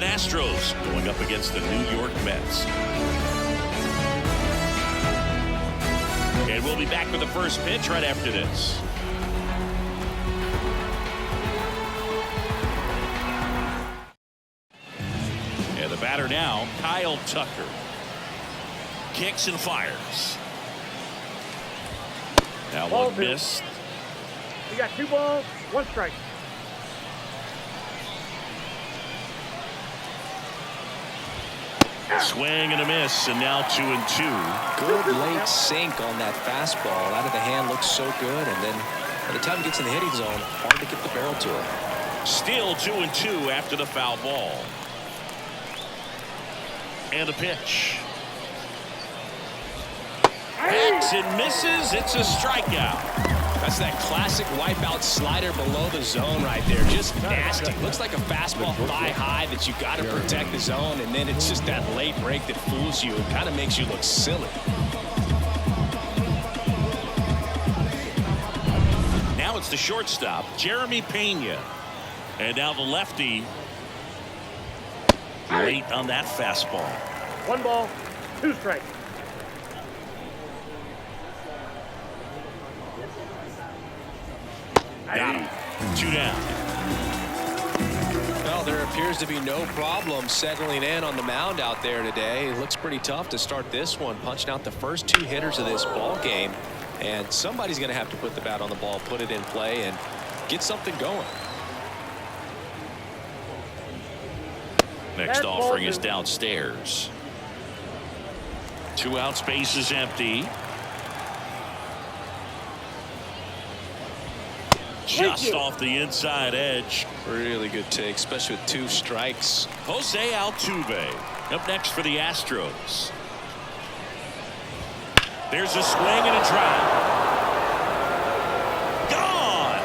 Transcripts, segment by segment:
Houston Astros going up against the New York Mets. And we'll be back with the first pitch right after this. And the batter now, Kyle Tucker. Kicks and fires. Now one missed. You got 2 balls, 1 strike. Swing and a miss, and now 2-2. Good late sink on that fastball. Out of the hand, looks so good, and then by the time it gets in the hitting zone, hard to get the barrel to it. Still 2-2 after the foul ball. And a pitch. Hacks and misses. It's a strikeout. That's that classic wipeout slider below the zone right there. Just nasty. Looks like a fastball thigh high that you got to protect the zone, and then it's just that late break that fools you. It kind of makes you look silly. Now it's the shortstop, Jeremy Pena. And now the lefty. Late on that fastball. 1 ball, 2 strikes. Got him. 2 down. Well, there appears to be no problem settling in on the mound out there today. It looks pretty tough to start this one, punching out the first 2 hitters of this ball game. And somebody's going to have to put the bat on the ball, put it in play, and get something going. Next offering is downstairs. 2 outs, base is empty. Just off the inside edge. Really good take, especially with 2 strikes. Jose Altuve up next for the Astros. There's a swing and a drive. Gone.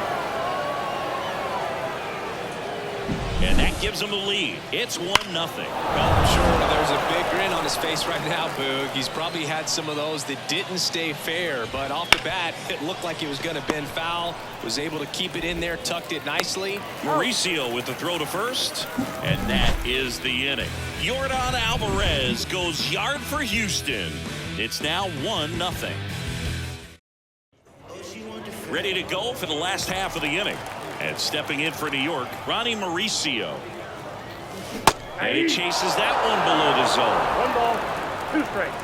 And that gives them the lead. It's 1-0. Well, I'm sure there's a big grin on his face right now, Boog. He's probably had some of those that didn't stay fair, but off the bat, it looked like it was going to bend foul. Was able to keep it in there, tucked it nicely. Mauricio with the throw to first, and that is the inning. Yordan Alvarez goes yard for Houston. It's now 1-0. Ready to go for the last half of the inning. And stepping in for New York, Ronnie Mauricio. And he chases that one below the zone. 1 ball, 2 strikes.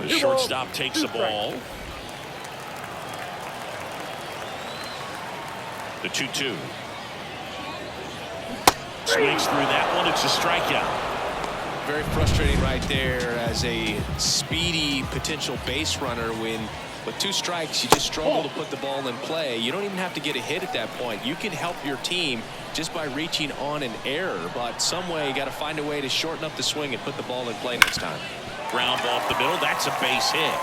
The shortstop takes the ball. The 2-2. Swings through that one. It's a strikeout. Very frustrating right there as a speedy potential base runner when with 2 strikes you just struggle to put the ball in play. You don't even have to get a hit at that point. You can help your team just by reaching on an error, but some way you got to find a way to shorten up the swing and put the ball in play next time. Ground ball off the middle. That's a base hit.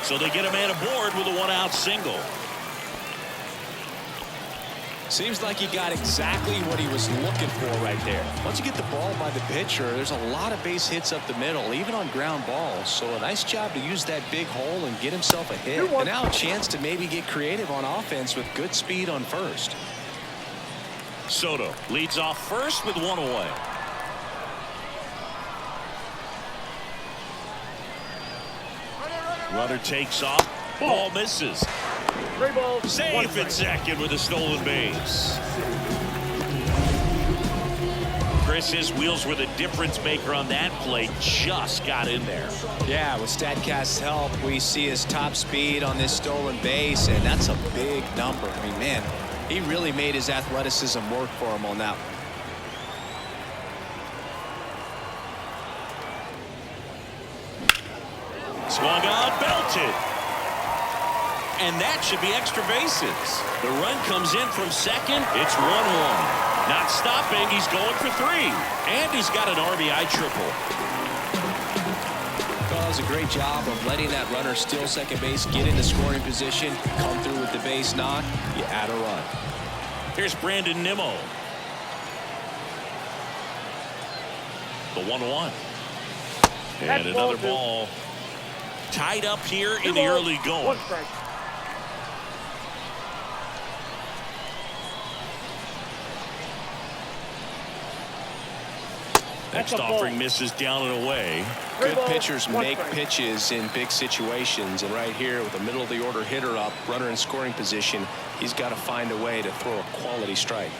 So they get a man aboard with a 1-out single. Seems like he got exactly what he was looking for right there. Once you get the ball by the pitcher, there's a lot of base hits up the middle, even on ground balls. So a nice job to use that big hole and get himself a hit. And now a chance to maybe get creative on offense with good speed on first. Soto leads off first with 1 away. Runner takes off. Ball misses. 3 balls, Safe at second with a stolen base. Chris, his wheels were the difference maker on that play. Just got in there. Yeah, with StatCast's help, we see his top speed on this stolen base, and that's a big number. I mean, man, he really made his athleticism work for him on that one. Swung on, belted. And that should be extra bases. The run comes in from second. It's 1-1. Not stopping. He's going for 3. And he's got an RBI triple. Well, does a great job of letting that runner steal second base, get into scoring position, come through with the base knock. You add a run. Here's Brandon Nimmo. The 1-1. And another ball. Tied up here in the early going. 1 strike. Next offering misses down and away. Good pitchers make pitches in big situations, and right here with the middle of the order hitter up, runner in scoring position, he's got to find a way to throw a quality strike.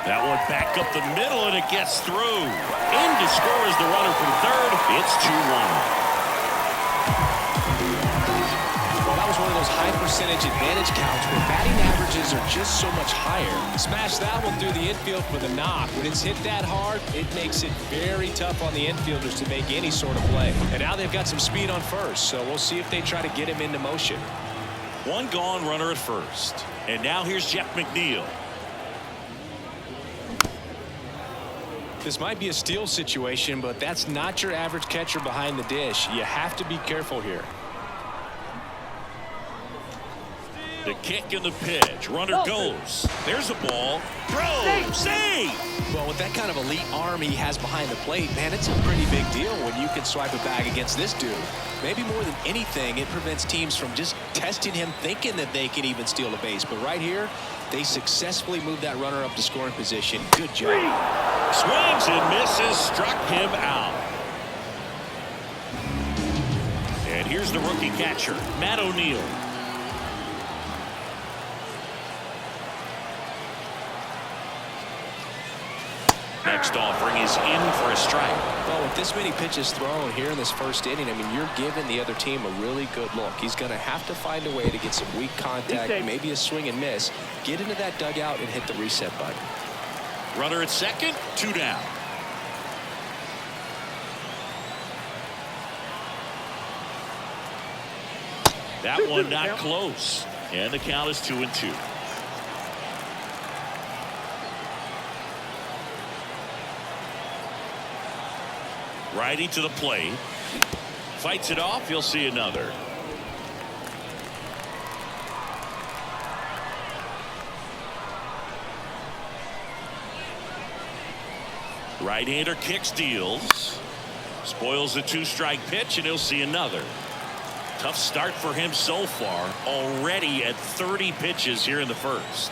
That one back up the middle, and it gets through. In to score is the runner from third. It's 2-1. Well, that was one of those high percentage advantage counts where batting averages are just so much higher. Smash that one through the infield for the knock. When it's hit that hard, it makes it very tough on the infielders to make any sort of play. And now they've got some speed on first, so we'll see if they try to get him into motion. One gone, runner at first. And now here's Jeff McNeil. This might be a steal situation, but that's not your average catcher behind the dish. You have to be careful here. The kick and the pitch. Runner goes. There's a ball. Throw. Save. Well, with that kind of elite arm he has behind the plate, man, it's a pretty big deal when you can swipe a bag against this dude. Maybe more than anything, it prevents teams from just testing him, thinking that they can even steal a base. But right here, they successfully moved that runner up to scoring position. Good job. Swings and misses. Struck him out. And here's the rookie catcher, Matt O'Neill. Next offering is in for a strike. Well, with this many pitches thrown here in this first inning, I mean, you're giving the other team a really good look. He's going to have to find a way to get some weak contact, maybe a swing and miss, get into that dugout and hit the reset button. Runner at second, 2 down. That one not close. And the count is 2-2. Righty to the plate. Fights it off. You'll see another. Right-hander kicks, deals. Spoils the 2-strike pitch, and he'll see another. Tough start for him so far. Already at 30 pitches here in the first.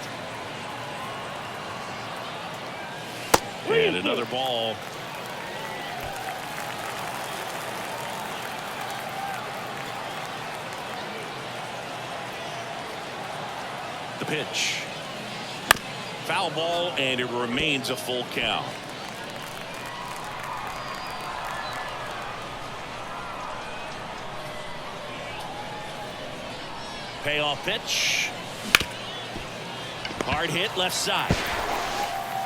And another ball. The pitch. Foul ball, and it remains a full count. Payoff pitch. Hard hit left side.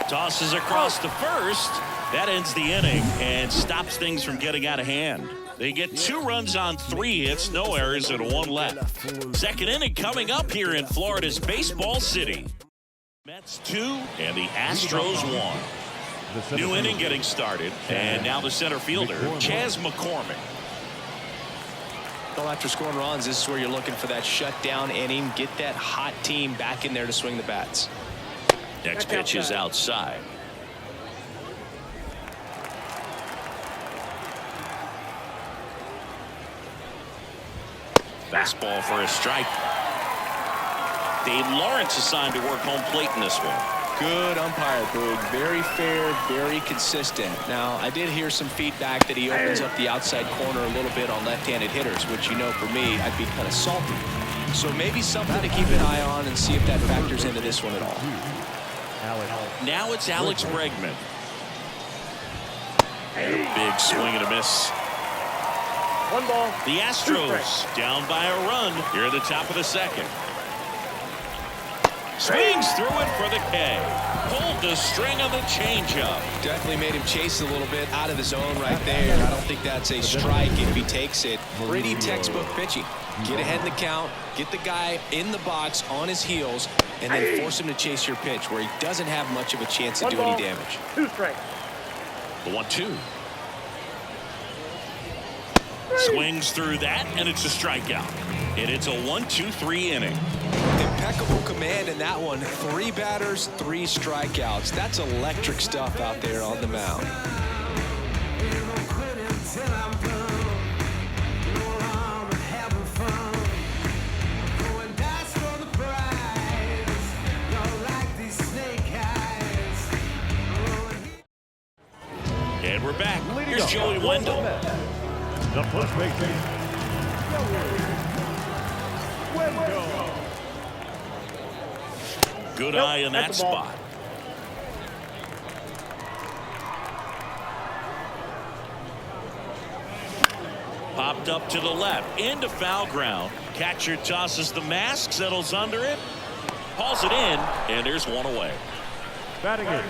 Tosses across to first. That ends the inning and stops things from getting out of hand. They get 2 runs on 3 hits, no errors, and 1 left. Second inning coming up here in Florida's Baseball City. Mets 2 and the Astros 1. New inning getting started, and now the center fielder, Chas McCormick. Well, after scoring runs, this is where you're looking for that shutdown inning. Get that hot team back in there to swing the bats. Next pitch is outside. Fastball for a strike. Dave Lawrence assigned to work home plate in this one. Good umpire, Boog. Very fair, very consistent. Now, I did hear some feedback that he opens up the outside corner a little bit on left-handed hitters, which, you know, for me, I'd be kind of salty. So maybe something to keep an eye on and see if that factors into this one at all. Now it's Alex Bregman. And a big swing and a miss. 1 ball. The Astros down by a run here at the top of the second. Swings through it for the K. Pulled the string on the changeup. Definitely made him chase a little bit out of the zone right there. I don't think that's a strike if he takes it. Pretty textbook pitching. Get ahead in the count, get the guy in the box on his heels, and then force him to chase your pitch where he doesn't have much of a chance to do any damage. 2 strikes. The 1-2. Swings through that, and it's a strikeout. And it's a 1-2-3 inning. Impeccable command in that one. 3 batters, 3 strikeouts. That's electric stuff out there on the mound. Here's Joey Wendell. The first baseman, Wendell. Good eye in that spot. Popped up to the left, into foul ground. Catcher tosses the mask, settles under it, hauls it in, and there's one away. Batting in,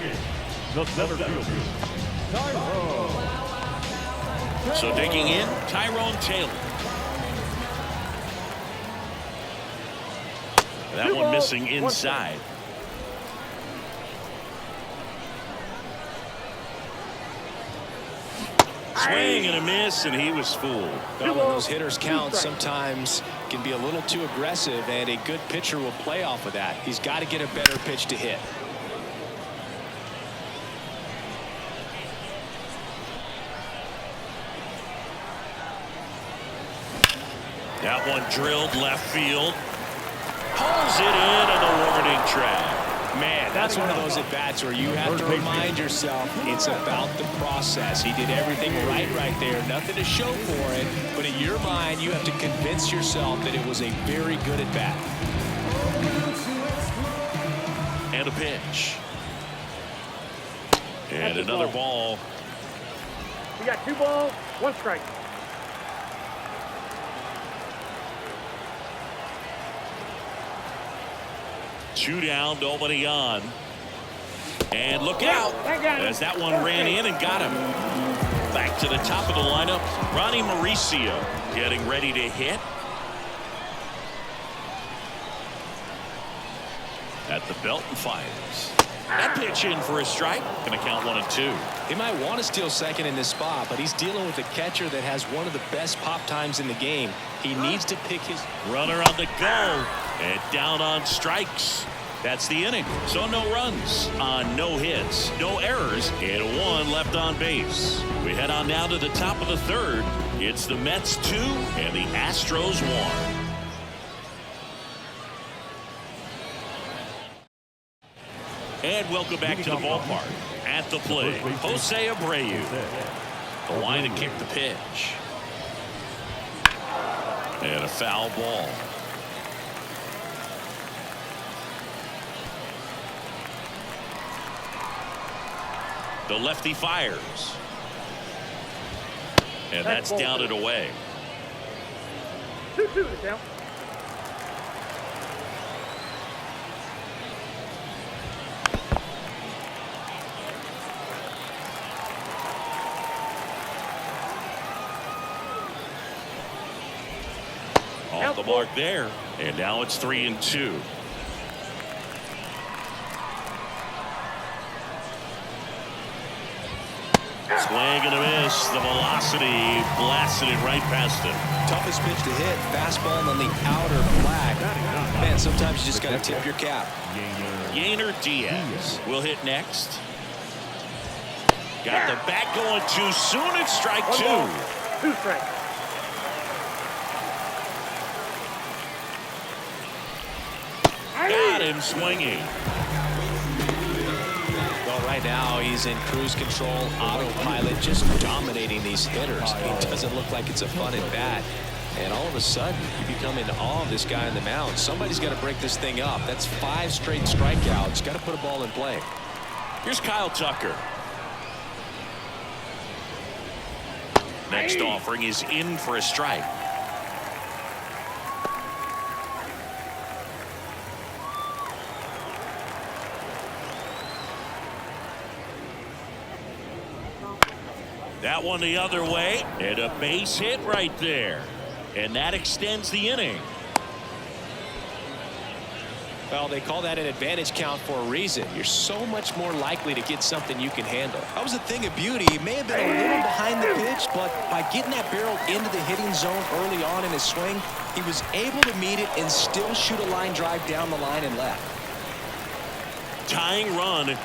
the center fielder, Tyrone. So digging in, Tyrone Taylor. That one missing inside. Swing and a miss, and he was fooled. Well, when those hitters count, sometimes can be a little too aggressive, and a good pitcher will play off of that. He's got to get a better pitch to hit. That one drilled left field. Pulls it in on the warning track. Man, that's one of those at-bats where you have to remind yourself it's about the process. He did everything right there. Nothing to show for it, but in your mind, you have to convince yourself that it was a very good at-bat. And a pitch. And another ball. We got 2 balls, 1 strike. Two down, nobody on. And look out as that one ran in and got him. Back to the top of the lineup, Ronnie Mauricio getting ready to hit. At the belt and fires. That pitch in for a strike. Gonna count 1 and 2. He might want to steal second in this spot, but he's dealing with a catcher that has one of the best pop times in the game. He needs to pick his runner on the go and down on strikes. That's the inning. So no runs on no hits, no errors, and 1 left on base. We head on now to the top of the 3rd. It's the Mets 2 and the Astros 1. And welcome back to the ballpark. At the plate, Jose Abreu. The line to kick the pitch. And a foul ball. The lefty fires. And that's down and away. 2-2 is down. Off the mark there. And now it's 3 and 2. Swing and a miss. The velocity blasted it right past him. toughest pitch to hit. Fastball on the outer flag. Man, sometimes you just got to tip your cap. Yainer Diaz will hit next. Got the bat going too soon. It's strike 2. 2 strikes. Got him swinging. Well, right now he's in cruise control, autopilot, just dominating these hitters. It doesn't look like it's a fun at bat. And all of a sudden, you become in awe of this guy on the mound. Somebody's got to break this thing up. That's 5 straight strikeouts. Got to put a ball in play. Here's Kyle Tucker. Next offering is in for a strike. That one the other way, and a base hit right there. And that extends the inning. Well, they call that an advantage count for a reason. You're so much more likely to get something you can handle. That was a thing of beauty. He may have been a little behind the pitch, but by getting that barrel into the hitting zone early on in his swing, he was able to meet it and still shoot a line drive down the line and left. Tying run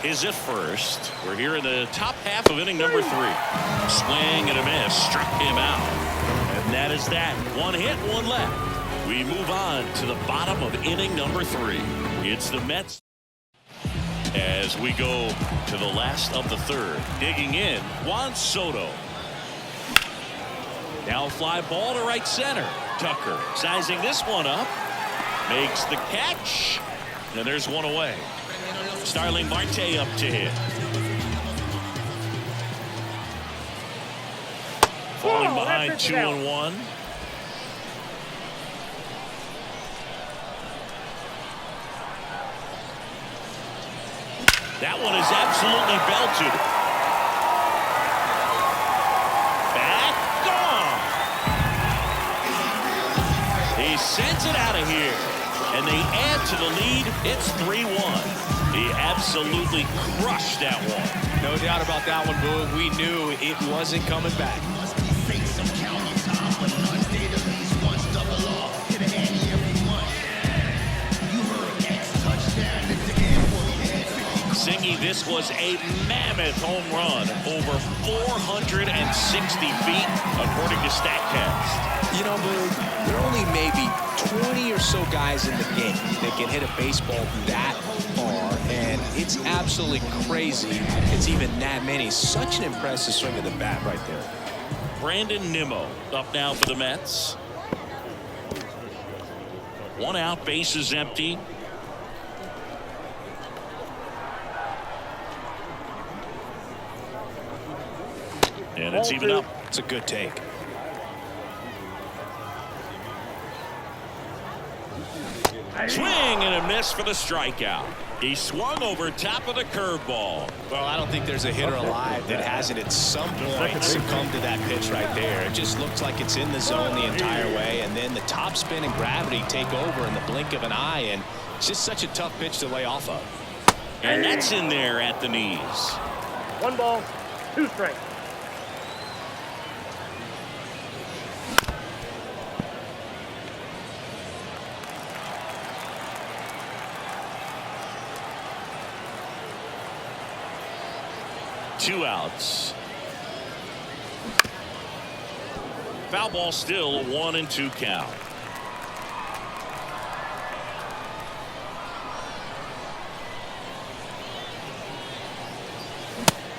is at first. We're here in the top half of inning number 3. Swing and a miss. Struck him out. And that is that. 1 hit, 1 left. We move on to the bottom of inning number 3. It's the Mets. As we go to the last of the third, digging in, Juan Soto. Now a fly ball to right center. Tucker sizing this one up. Makes the catch. And there's one away. Starling Marte up to hit. Falling behind 2-1. That one is absolutely belted. Back gone. He sends it out of here. And they add to the lead. It's 3-1. He absolutely crushed that one. No doubt about that one, Boog. We knew it wasn't coming back. Singy, this was a mammoth home run, over 460 feet, according to StatCast. You know, Boog, there are only maybe 20 or so guys in the game that can hit a baseball that far, and it's absolutely crazy it's even that many. Such an impressive swing of the bat right there. Brandon Nimmo up now for the Mets. One out, bases empty. And it's even up. It's a good take. Swing and a miss for the strikeout. He swung over top of the curveball. Well, I don't think there's a hitter alive that hasn't at some point succumbed to that pitch right there. It just looks like it's in the zone the entire way, and then the top spin and gravity take over in the blink of an eye, and it's just such a tough pitch to lay off of. And that's in there at the knees. 1 ball, 2 strikes. Two outs. Foul ball still, 1-2 count.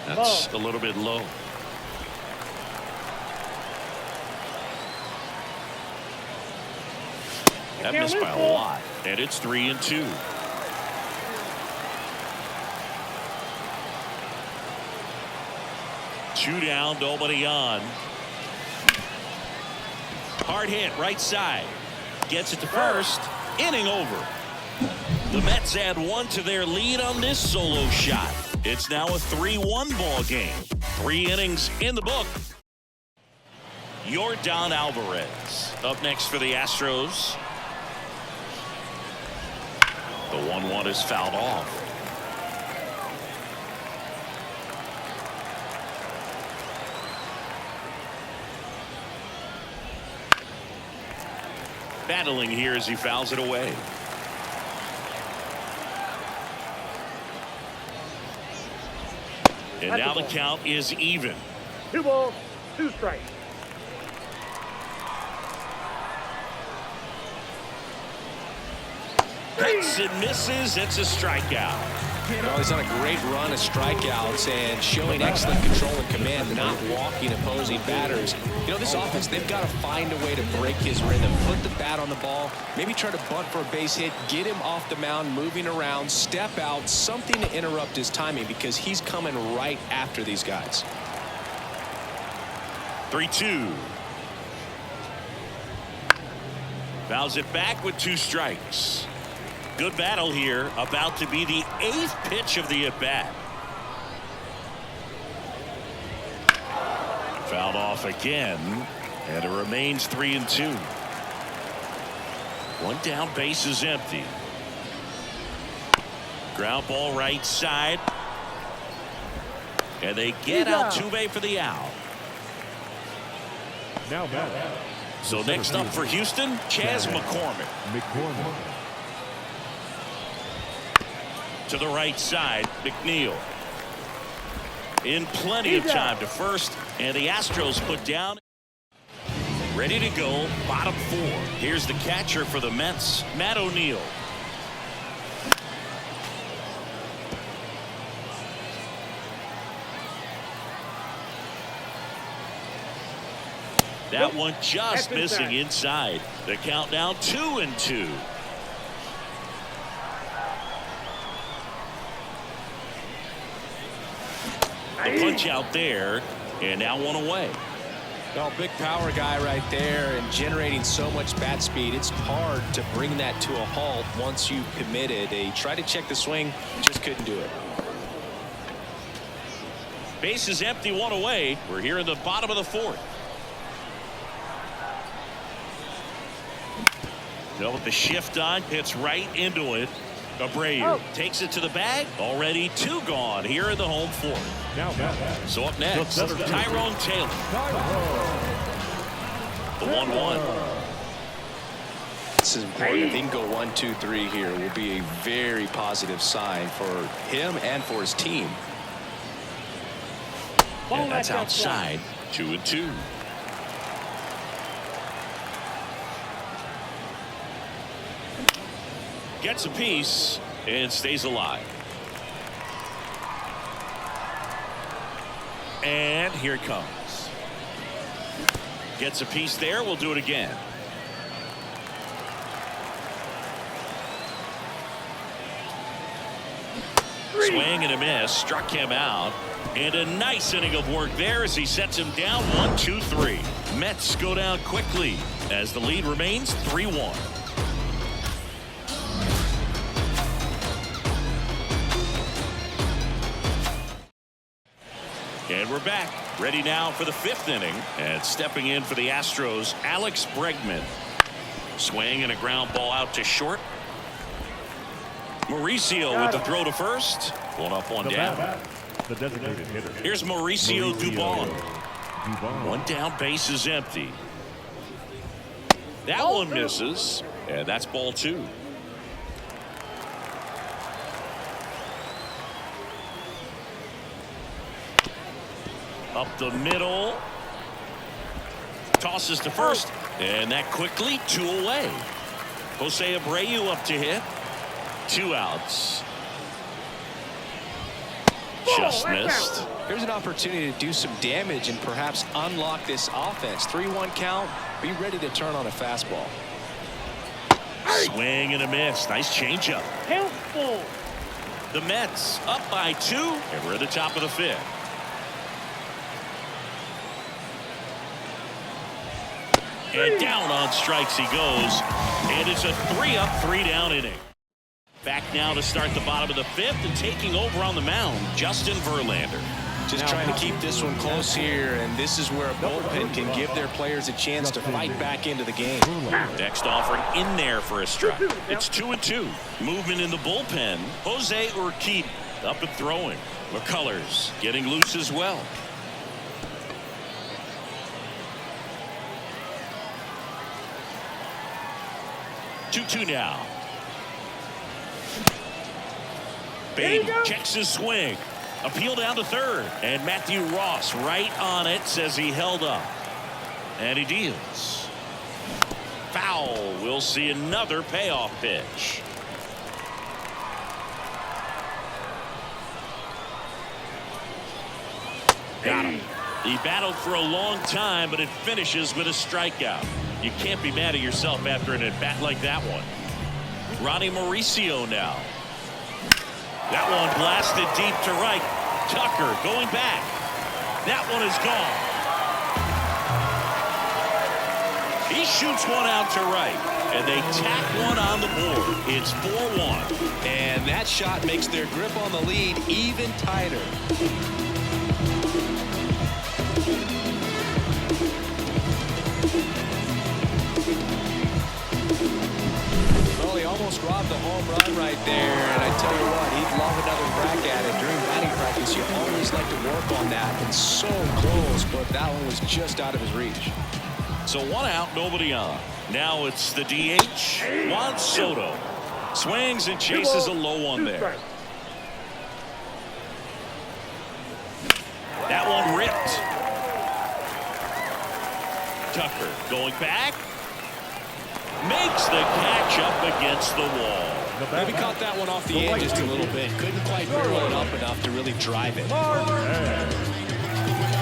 That's a little bit low. That missed by a lot, and it's 3-2. Two down, nobody on. Hard hit, right side. Gets it to first. Inning over. The Mets add 1 to their lead on this solo shot. It's now a 3-1 ball game. 3 innings in the book. Yordan Alvarez up next for the Astros. The 1-1 is fouled off. Battling here as he fouls it away. And now the count is even. 2 balls, 2 strikes. Hits and misses. It's a strikeout. Well, he's on a great run of strikeouts and showing excellent control and command, not walking opposing batters. You know, this offense, they've got to find a way to break his rhythm, put the bat on the ball, maybe try to bunt for a base hit, get him off the mound, moving around, step out, something to interrupt his timing because he's coming right after these guys. 3-2. Fouls it back with 2 strikes. Good battle here, about to be the 8th pitch of the at-bat. Fouled off again, and it remains 3-2. 1 down, base is empty. Ground ball right side. And they get Altuve for the out. Now back. So next up for Houston, Chas McCormick. To the right side, McNeil. In plenty of time to first, and the Astros put down. Ready to go, bottom 4. Here's the catcher for the Mets, Matt O'Neill. That one just That's missing inside. inside. The count now 2-2. The punch out there, and now one away. Well, big power guy right there and generating so much bat speed. It's hard to bring that to a halt once you've committed. They tried to check the swing, just couldn't do it. Base is empty, one away. We're here in the bottom of the fourth. Now with the shift on, hits right into it. Abreu takes it to the bag. Already 2 gone here in the home fourth. So up next, Tyrone Taylor. The 1-1. This is important. If he can go 1, 2, 3 here, will be a very positive sign for him and for his team. And that's outside. 2-2. Gets a piece and stays alive. And here it comes. Gets a piece there. We'll do it again. Swing and a miss. Struck him out. And a nice inning of work there as he sets him down 1-2-3. Mets go down quickly as the lead remains 3-1. And we're back, ready now for the 5th inning. And stepping in for the Astros, Alex Bregman. Swing and a ground ball out to short. Mauricio with the throw to first. 1 up, 1 down. The designated hitter. Here's Mauricio Dubon. 1 down, base is empty. That one misses, and that's ball 2. Up the middle. Tosses to first. And that quickly 2 away. Jose Abreu up to hit. 2 outs. Just missed. Here's an opportunity to do some damage and perhaps unlock this offense. 3-1 count. Be ready to turn on a fastball. Swing and a miss. Nice changeup. Helpful. The Mets up by 2. And we're at the top of the 5th. And down on strikes he goes. And it's a 3-up, 3-down inning. Back now to start the bottom of the 5th and taking over on the mound, Justin Verlander. Just trying to keep this one close here, and this is where a bullpen can give their players a chance to fight back into the game. Next offering in there for a strike. It's 2-2. Movement in the bullpen. Jose Urquidy up and throwing. McCullers getting loose as well. Two now. Baby checks his swing. Appeal down to third. And Matthew Ross right on it, says he held up. And he deals. Foul. We'll see another payoff pitch. Got him. He battled for a long time, but it finishes with a strikeout. You can't be mad at yourself after an at-bat like that one. Ronnie Mauricio now. That one blasted deep to right. Tucker going back. That one is gone. He shoots one out to right. And they tack one on the board. It's 4-1. And that shot makes their grip on the lead even tighter. Almost robbed the home run right there, and I tell you what, he'd love another crack at it. During batting practice, you always like to work on that, and so close, but that one was just out of his reach. So 1 out, nobody on. Now it's the DH, Juan Soto. Swings and chases a low one there. That one ripped. Tucker going back. Makes the catch up against the wall. Maybe caught that one off the edge just a little bit. Couldn't quite barrel it up enough to really drive it.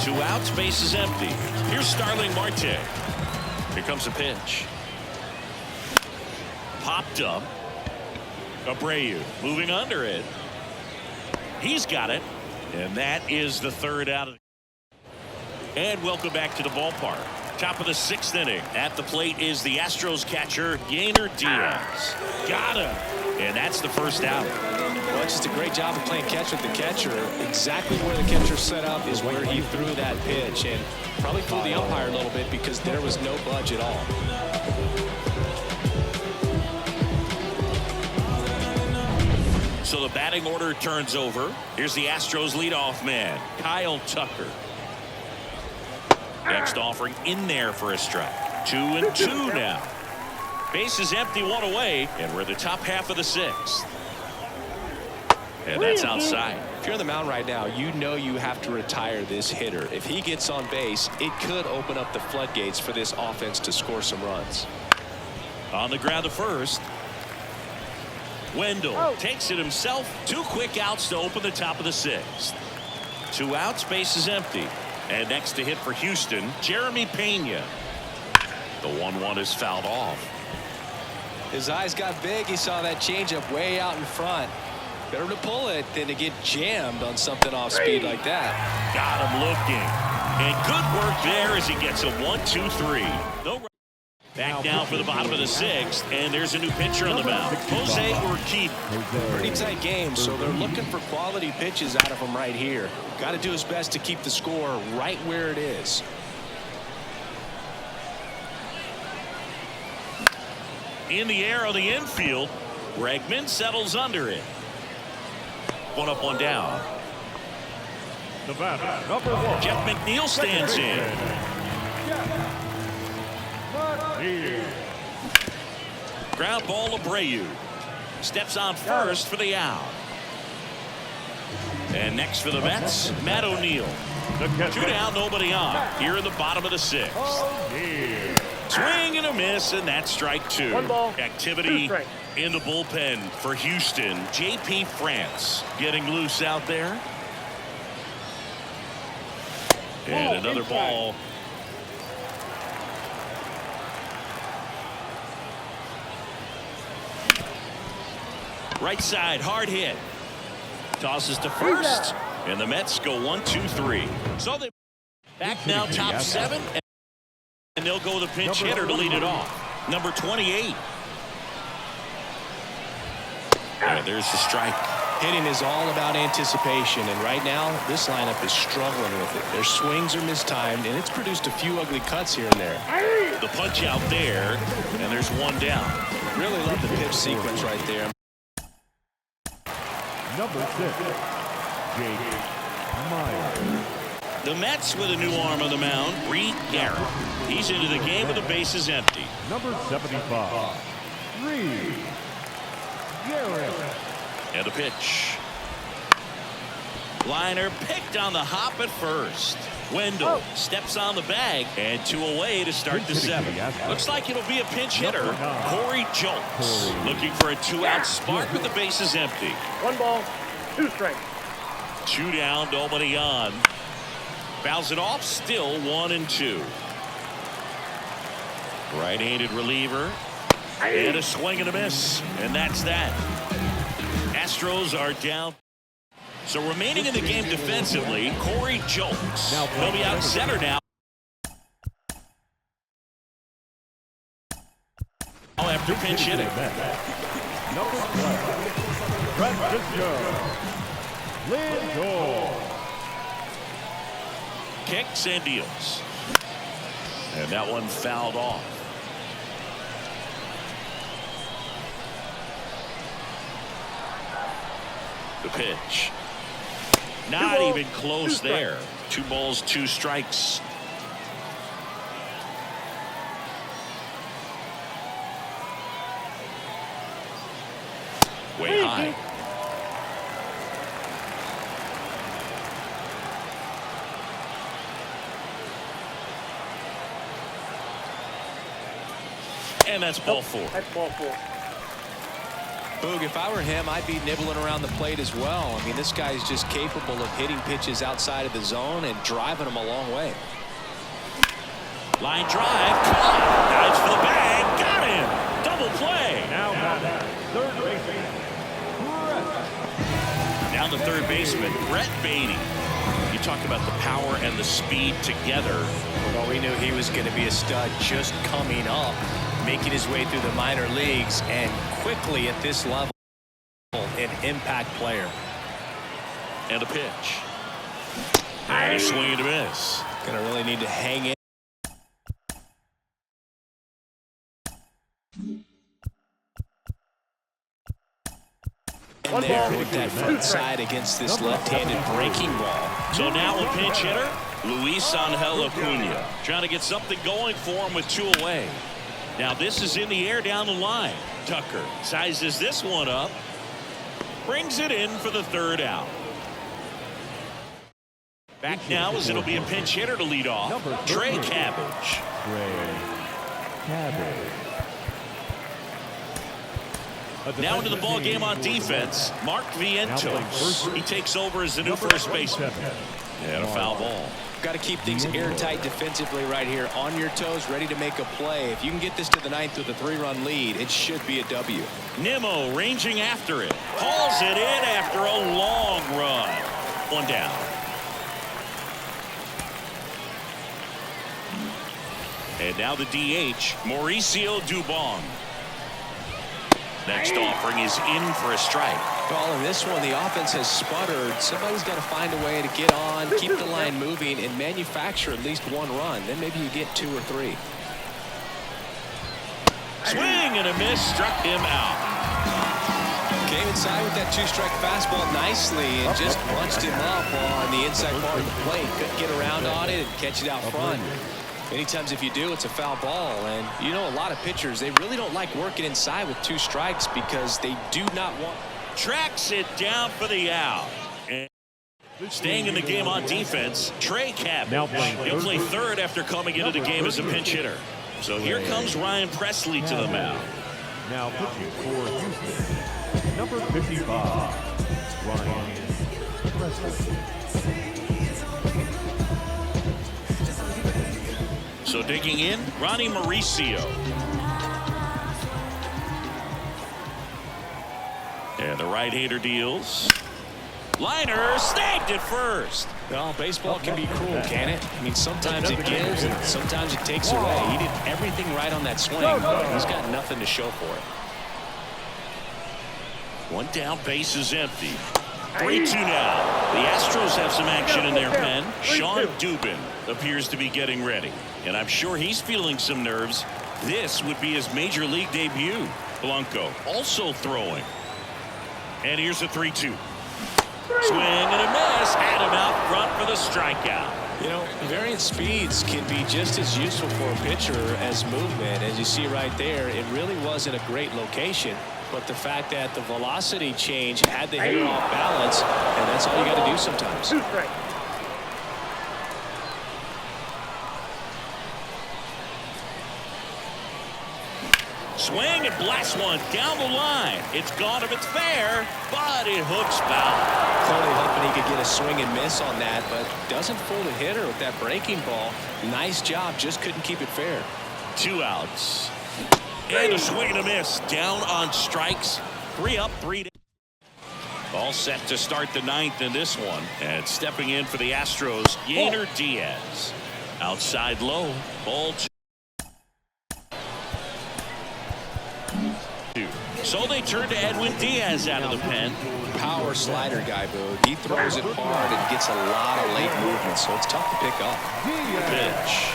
2 outs, base is empty. Here's Starling Marte. Here comes a pitch. Popped up. Abreu moving under it. He's got it. And that is the 3rd out. And welcome back to the ballpark. Top of the 6th inning. At the plate is the Astros catcher, Yainer Diaz. Got him. And that's the 1st out. Well, it's just a great job of playing catch with the catcher. Exactly where the catcher set up is where he threw that pitch. And probably fooled the umpire a little bit because there was no budge at all. So the batting order turns over. Here's the Astros leadoff man, Kyle Tucker. Next offering in there for a strike. 2-2 now. Base is empty, 1 away, and we're the top half of the 6th. And that's outside. If you're on the mound right now, you know you have to retire this hitter. If he gets on base, it could open up the floodgates for this offense to score some runs. On the ground to first. Wendell takes it himself. 2 quick outs to open the top of the 6th. 2 outs, base is empty. And next to hit for Houston, Jeremy Pena. The 1-1 is fouled off. His eyes got big. He saw that changeup way out in front. Better to pull it than to get jammed on something off speed like that. Got him looking. And good work there as he gets a 1-2-3. No. Back now for the bottom of the 6th, and there's a new pitcher on the mound. Jose Urquidy. Pretty tight game, so they're looking for quality pitches out of him right here. Got to do his best to keep the score right where it is. In the air on the infield, Bregman settles under it. 1 up, 1 down. Jeff McNeil stands in. Ground ball, Abreu steps on first for the out. And next for the Mets, Matt O'Neill. 2 down, nobody on. Here in the bottom of the 6th. Swing and a miss, and that's strike 2. 1 ball, Activity 2 strikes. in the bullpen for Houston. J.P. France getting loose out there. And another ball. Right side, hard hit. Tosses to first, and the Mets go 1-2-3. So they back now top 7, and they'll go with a pinch hitter to lead it off. Number 28. And there's the strike. Hitting is all about anticipation, and right now this lineup is struggling with it. Their swings are mistimed, and it's produced a few ugly cuts here and there. The punch out there, and there's 1 down. Really love the pitch sequence right there. Number 6, Jake Meyer. The Mets with a new arm on the mound, Reed Garrett. He's into the game with the bases empty. Number 75, Reed Garrett. And the pitch. Liner picked on the hop at first. Wendell steps on the bag, and 2 away to start the 7th. Looks like it'll be a pinch hitter, Corey Jolts, looking for a 2-out spark with the bases empty. 1 ball, 2 strikes. 2 down, nobody on. Fouls it off, still 1-2. Right-handed reliever, and a swing and a miss, and that's that. Astros are down. So remaining in the game defensively, Corey Jolts. He'll be out center now. After pinch hitting. Number 12, Francisco Lindor. Kicks and deals. And that one fouled off. The pitch. Not even close there. 2 balls, 2 strikes. Way high. And that's ball 4. That's ball 4. Boog, if I were him, I'd be nibbling around the plate as well. I mean, this guy's just capable of hitting pitches outside of the zone and driving them a long way. Line drive, caught, dives for the bag, got him, double play. Now third baseman, Brett. Now the third baseman, Brett Beatty. You talk about the power and the speed together. Well, we knew he was going to be a stud just coming up, making his way through the minor leagues, and quickly at this level, an impact player. And a pitch. And a swing and a miss. Going to really need to hang in. There with that front side against this left-handed breaking ball. So now a pinch hitter, Luis Angel Acuna, trying to get something going for him with 2 away. Now this is in the air down the line. Tucker sizes this one up, brings it in for the 3rd out. Back now as it'll be a pinch hitter to lead off, Trey Cabbage. Now into the ball game on defense, Mark Vientos. He takes over as the new first baseman. And a foul ball. Got to keep things airtight defensively right here, on your toes, ready to make a play. If you can get this to the 9th with a 3-run lead, it should be a W. Nimmo ranging after it, hauls it in after a long run. 1 down. And now the DH, Mauricio Dubon. Next offering is in for a strike. Well, in this one, the offense has sputtered. Somebody's got to find a way to get on, keep the line moving, and manufacture at least 1 run. Then maybe you get 2 or 3. Swing and a miss, struck him out. Came inside with that 2-strike fastball nicely and just punched him up on the inside part of the plate. Couldn't get around on it and catch it out front. Many times if you do, it's a foul ball. And you know, a lot of pitchers, they really don't like working inside with 2 strikes because they do not want. Tracks it down for the out. And staying in the game on defense, Trey Cabbage. He'll play 3rd after coming into the game as a pinch hitter. So here comes Ryan Presley to the mound. Now pitching for Houston, number 55, Ryan Presley. So digging in, Ronnie Mauricio. And the right-hander deals. Liner snagged at first. Well, baseball can be cruel, can it? I mean, sometimes it gives and sometimes it takes away. He did everything right on that swing. He's got nothing to show for it. 1 down, base is empty. 3-2 now. The Astros have some action in their pen. Sean Dubin appears to be getting ready. And I'm sure he's feeling some nerves. This would be his major league debut. Blanco also throwing. And here's a 3-2. Swing and a miss. Had him out front for the strikeout. You know, variant speeds can be just as useful for a pitcher as movement. As you see right there, it really wasn't a great location. But the fact that the velocity change had the hitter off balance, and that's all you got to do sometimes. 2 strikes. Swing and blast one down the line. It's gone if it's fair, but it hooks foul. Clearly hoping he could get a swing and miss on that, but doesn't fool the hitter with that breaking ball. Nice job, just couldn't keep it fair. 2 outs. And a swing and a miss. Down on strikes. 3 up, 3 down. All set to start the 9th in this one. And stepping in for the Astros, Yainer Diaz. Outside low. Ball 2. So they turn to Edwin Diaz out of the pen. Power slider guy, Boog. He throws it hard and gets a lot of late movement, so it's tough to pick up. Pitch.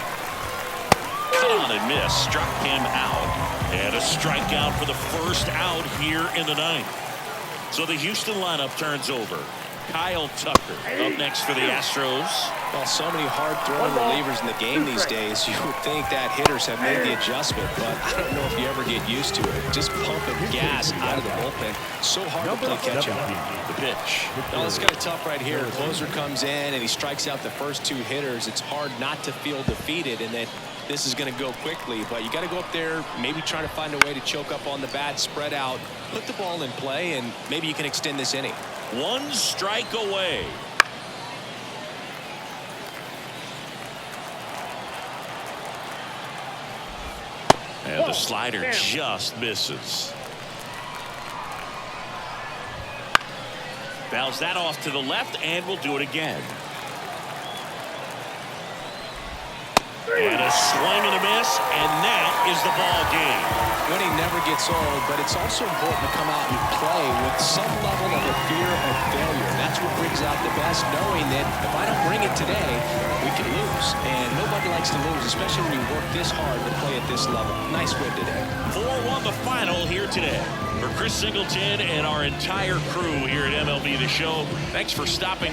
On and miss, struck him out. And a strikeout for the 1st out here in the 9th. So the Houston lineup turns over. Kyle Tucker up next for the Astros. Well, so many hard-throwing relievers in the game these days. You would think that hitters have made the adjustment, but I don't know if you ever get used to it. Just pumping gas out of the bullpen. So hard to play catch-up. The pitch. Well, it's kind of tough right here. The closer comes in, and he strikes out the first 2 hitters. It's hard not to feel defeated, and then this is going to go quickly. But you got to go up there, maybe try to find a way to choke up on the bat, spread out, put the ball in play, and maybe you can extend this inning. 1 strike away. And the slider just misses. Fouls that off to the left, and we'll do it again. And a swing and a miss, and that is the ball game. Winning never gets old, but it's also important to come out and play with some level of a fear of failure. That's what brings out the best, knowing that if I don't bring it today, we can lose. And nobody likes to lose, especially when you work this hard to play at this level. Nice win today. 4-1 the final here today. For Chris Singleton and our entire crew here at MLB The Show, thanks for stopping